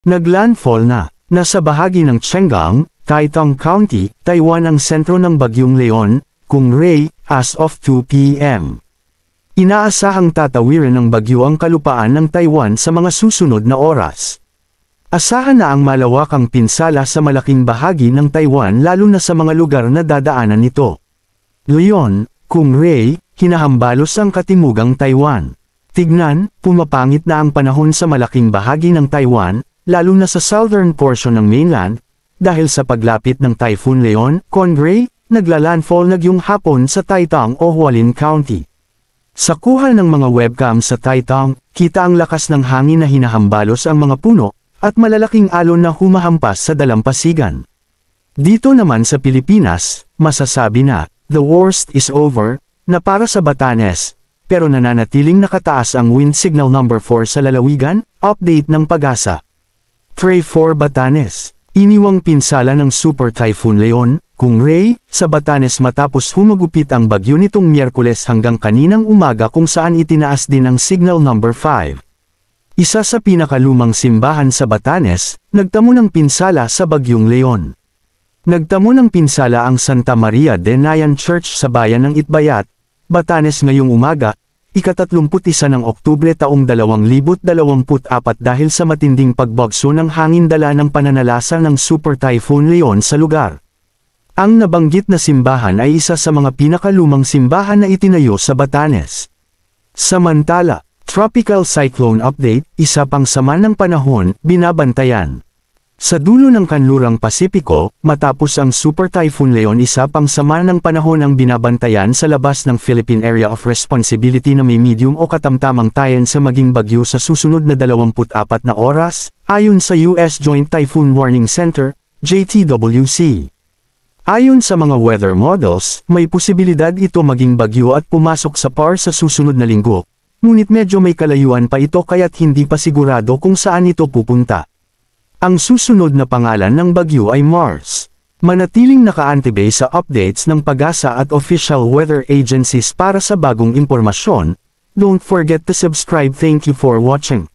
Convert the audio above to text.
Naglandfall na. Nasa bahagi ng Chenggang, Taitung County, Taiwan ang sentro ng Bagyong Leon, Kung Ray, as of 2 p.m. Inaasahang tatawirin ng bagyo ang kalupaan ng Taiwan sa mga susunod na oras. Asahan na ang malawakang pinsala sa malaking bahagi ng Taiwan lalo na sa mga lugar na dadaanan nito. Leon, Kung Ray, hinahambalos ang katimugang Taiwan. Tignan, pumapangit na ang panahon sa malaking bahagi ng Taiwan, lalo na sa southern portion ng mainland, dahil sa paglapit ng Typhoon Leon, Kung Ray, naglalandfall nagyong hapon sa Taitung o Hualien County. Sa kuha ng mga webcam sa Taitung, kita ang lakas ng hangin na hinahambalos ang mga puno, at malalaking alon na humahampas sa dalampasigan. Dito naman sa Pilipinas, masasabi na, the worst is over, na para sa Batanes, pero nananatiling nakataas ang wind signal number 4 sa lalawigan, update ng Pag-asa. Pray for Batanes. Iniwang pinsala ng Super Typhoon Leon, Kung Ray, sa Batanes matapos humagupit ang bagyo nitong Miyerkules hanggang kaninang umaga kung saan itinaas din ang signal number 5. Isa sa pinakalumang simbahan sa Batanes, nagtamo ng pinsala sa Bagyong Leon. Nagtamo ng pinsala ang Santa Maria de Nayan Church sa bayan ng Itbayat, Batanes ngayong umaga, ika-31 ng Oktubre taong 2024 dahil sa matinding pagbagso ng hangin dala ng pananalasa ng Super Typhoon Leon sa lugar. Ang nabanggit na simbahan ay isa sa mga pinakalumang simbahan na itinayo sa Batanes. Samantala, Tropical Cyclone Update, isa pang sama ng panahon, binabantayan. Sa dulo ng kanlurang Pasipiko, matapos ang Super Typhoon Leon isa pang sama ng panahon ang binabantayan sa labas ng Philippine Area of Responsibility na may medium o katamtamang tayan sa maging bagyo sa susunod na 24 na oras, ayon sa US Joint Typhoon Warning Center, JTWC. Ayon sa mga weather models, may posibilidad ito maging bagyo at pumasok sa PAR sa susunod na linggo, ngunit medyo may kalayuan pa ito kaya't hindi pa sigurado kung saan ito pupunta. Ang susunod na pangalan ng bagyo ay Mars. Manatiling naka-antibay sa updates ng Pag-asa at official weather agencies para sa bagong impormasyon. Don't forget to subscribe. Thank you for watching.